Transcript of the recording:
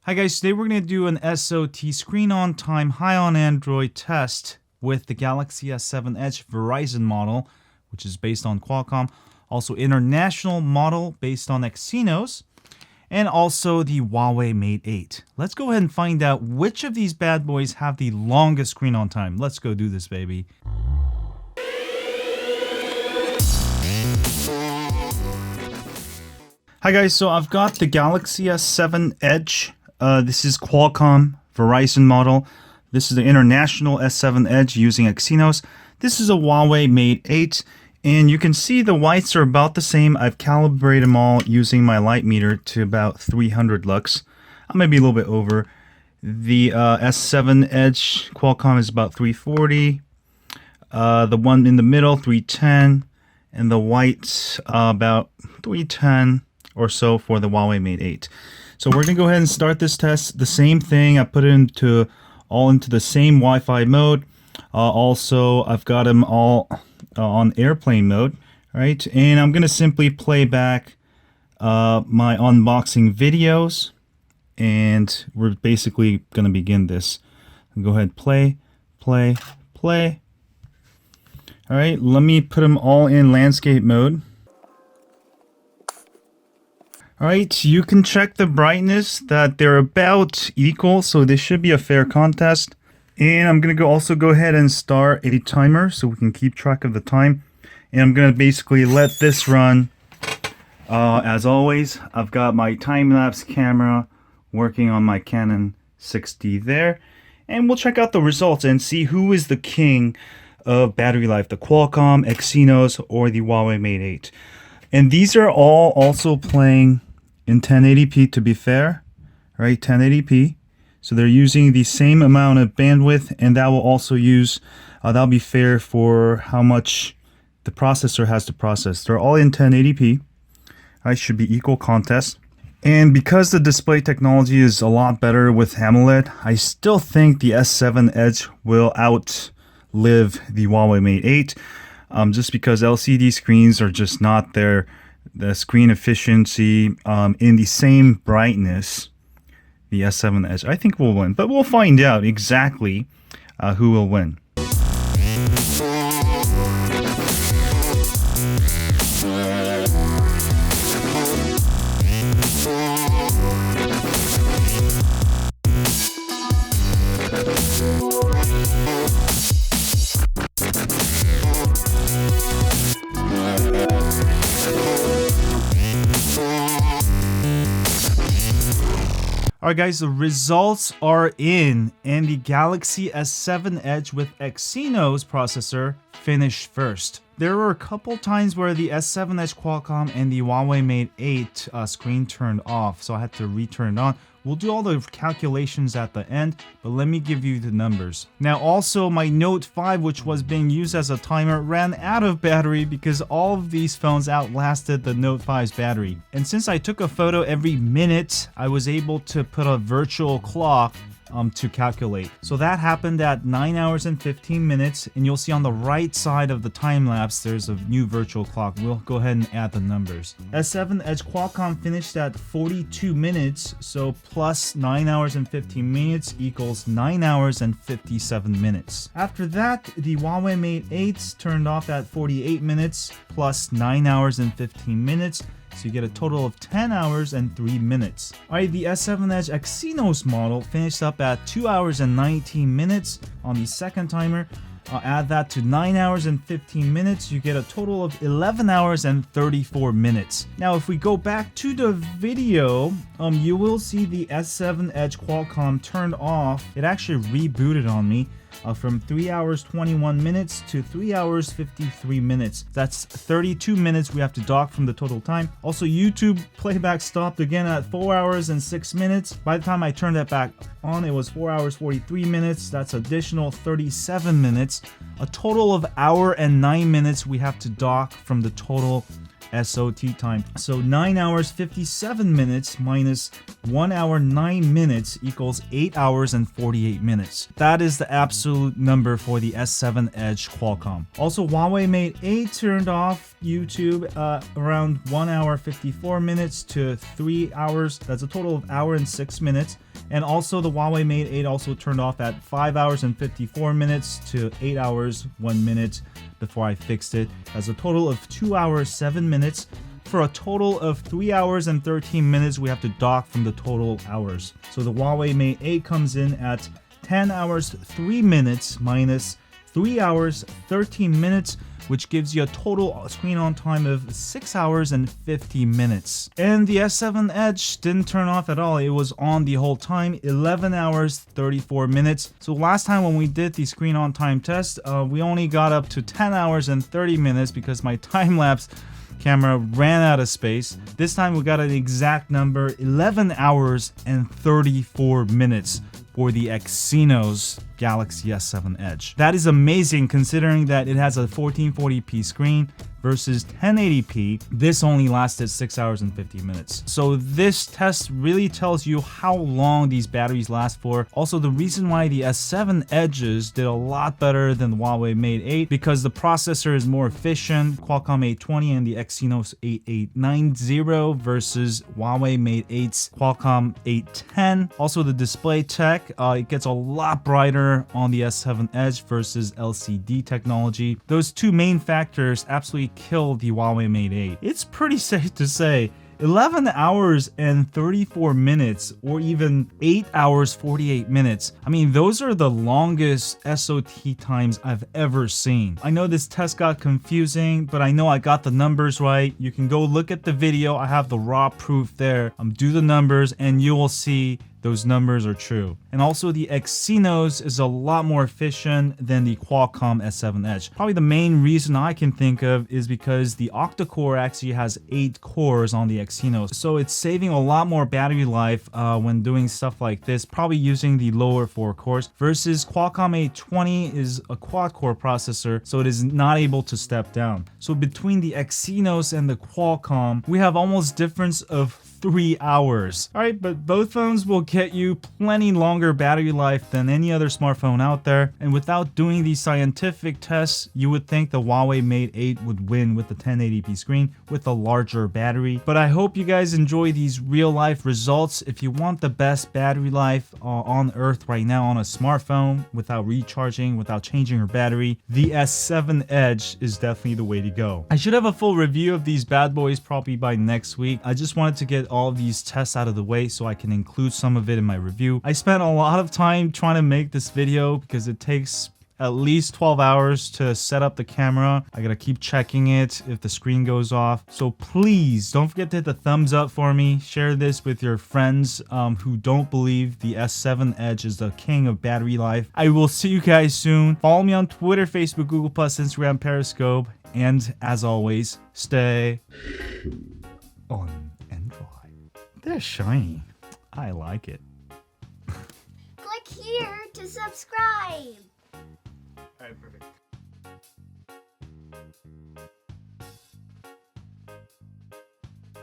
Hi guys, today we're going to do an SOT screen on time high on Android test with the Galaxy S7 Edge Verizon model, which is based on Qualcomm, also international model based on Exynos, and also the Huawei Mate 8. Let's go ahead and find out which of these bad boys have the longest screen on time. Let's go do this, baby. Hi guys, so I've got the Galaxy S7 Edge. This is Qualcomm Verizon model. This is the international S7 Edge using Exynos. This is a Huawei Mate 8, and you can see the whites are about the same. I've calibrated them all using my light meter to about 300 lux. I may be a little bit over. The S7 Edge Qualcomm is about 340. The one in the middle, 310. And the white, about 310 or so for the Huawei Mate 8. So we're gonna go ahead and start this test. The same thing. I put it all into the same Wi-Fi mode. Also, I've got them all on airplane mode, right? And I'm gonna simply play back my unboxing videos, and we're basically gonna begin this. Go ahead, play. All right, let me put them all in landscape mode. Alright, you can check the brightness that they're about equal, so this should be a fair contest. And I'm going to also go ahead and start a timer so we can keep track of the time. And I'm going to basically let this run. As always, I've got my time-lapse camera working on my Canon 6D there. And we'll check out the results and see who is the king of battery life, the Qualcomm, Exynos, or the Huawei Mate 8. And these are all also playing in 1080p, to be fair, right? 1080p. So they're using the same amount of bandwidth, and that will also use, that'll be fair for how much the processor has to process. They're all in 1080p. Right, should be equal contest. And because the display technology is a lot better with AMOLED, I still think the S7 Edge will outlive the Huawei Mate 8. Just because LCD screens are just not there. The screen efficiency in the same brightness, the S7 Edge, I think will win. But we'll find out exactly who will win. Alright guys, the results are in, and the Galaxy S7 Edge with Exynos processor finished first. There were a couple times where the S7 Edge Qualcomm and the Huawei Mate 8 screen turned off, so I had to return it on. We'll do all the calculations at the end, but let me give you the numbers. Now also, my Note 5, which was being used as a timer, ran out of battery because all of these phones outlasted the Note 5's battery. And since I took a photo every minute, I was able to put a virtual clock to calculate. So that happened at 9 hours and 15 minutes, and you'll see on the right side of the time lapse there's a new virtual clock. We'll go ahead and add the numbers. S7 Edge Qualcomm finished at 42 minutes, so plus 9 hours and 15 minutes equals 9 hours and 57 minutes. After that, the Huawei Mate 8 turned off at 48 minutes plus 9 hours and 15 minutes. So you get a total of 10 hours and 3 minutes. Alright, the S7 Edge Exynos model finished up at 2 hours and 19 minutes on the second timer. I'll add that to 9 hours and 15 minutes. You get a total of 11 hours and 34 minutes. Now, if we go back to the video, you will see the S7 Edge Qualcomm turned off. It actually rebooted on me. From 3 hours 21 minutes to 3 hours 53 minutes. That's 32 minutes we have to dock from the total time. Also, YouTube playback stopped again at 4 hours and 6 minutes. By the time I turned that back on, it was 4 hours 43 minutes. That's additional 37 minutes. A total of hour and 9 minutes we have to dock from the total SOT time. So 9 hours 57 minutes minus 1 hour 9 minutes equals 8 hours and 48 minutes. That is the absolute number for the S7 Edge Qualcomm. Also, Huawei Mate 8 turned off YouTube around 1 hour 54 minutes to 3 hours. That's a total of hour and 6 minutes. And also the Huawei Mate 8 also turned off at 5 hours and 54 minutes to 8 hours 1 minute before I fixed it. That's a total of 2 hours 7 minutes. For a total of 3 hours and 13 minutes, we have to dock from the total hours. So the Huawei Mate 8 comes in at 10 hours 3 minutes minus 3 hours 13 minutes, which gives you a total screen on time of 6 hours and 50 minutes. And the S7 Edge didn't turn off at all. It was on the whole time, 11 hours 34 minutes. So last time when we did the screen on time test, we only got up to 10 hours and 30 minutes because my time-lapse camera ran out of space. This time we got an exact number, 11 hours and 34 minutes for the Exynos Galaxy S7 Edge. That is amazing considering that it has a 1440p screen versus 1080p. This only lasted 6 hours and 50 minutes. So this test really tells you how long these batteries last for. Also, the reason why the S7 Edges did a lot better than the Huawei Mate 8 because the processor is more efficient, Qualcomm 820 and the Exynos 8890 versus Huawei Mate 8's Qualcomm 810. Also, the display tech, it gets a lot brighter on the S7 Edge versus LCD technology. Those two main factors absolutely killed the Huawei Mate 8. It's pretty safe to say 11 hours and 34 minutes or even 8 hours 48 minutes. I mean, those are the longest SOT times I've ever seen. I know this test got confusing, but I know I got the numbers right. You can go look at the video. I have the raw proof there. Do the numbers and you will see those numbers are true. And also the Exynos is a lot more efficient than the Qualcomm S7 Edge. Probably the main reason I can think of is because the octa-core actually has 8 cores on the Exynos. So it's saving a lot more battery life when doing stuff like this, probably using the lower 4 cores versus Qualcomm 820 is a quad-core processor, so it is not able to step down. So between the Exynos and the Qualcomm, we have almost difference of 3 hours. Alright, but both phones will get you plenty longer battery life than any other smartphone out there. And without doing these scientific tests, you would think the Huawei Mate 8 would win with the 1080p screen with a larger battery. But I hope you guys enjoy these real life results. If you want the best battery life on earth right now on a smartphone without recharging, without changing your battery, the S7 Edge is definitely the way to go. I should have a full review of these bad boys probably by next week. I just wanted to get all of these tests out of the way so I can include some of it in my review. I spent a lot of time trying to make this video because it takes at least 12 hours to set up the camera. I gotta keep checking it if the screen goes off. So please don't forget to hit the thumbs up for me. Share this with your friends who don't believe the S7 Edge is the king of battery life. I will see you guys soon. Follow me on Twitter, Facebook, Google+, Instagram, Periscope. And as always, stay on Android. They're shiny. I like it. Click here to subscribe.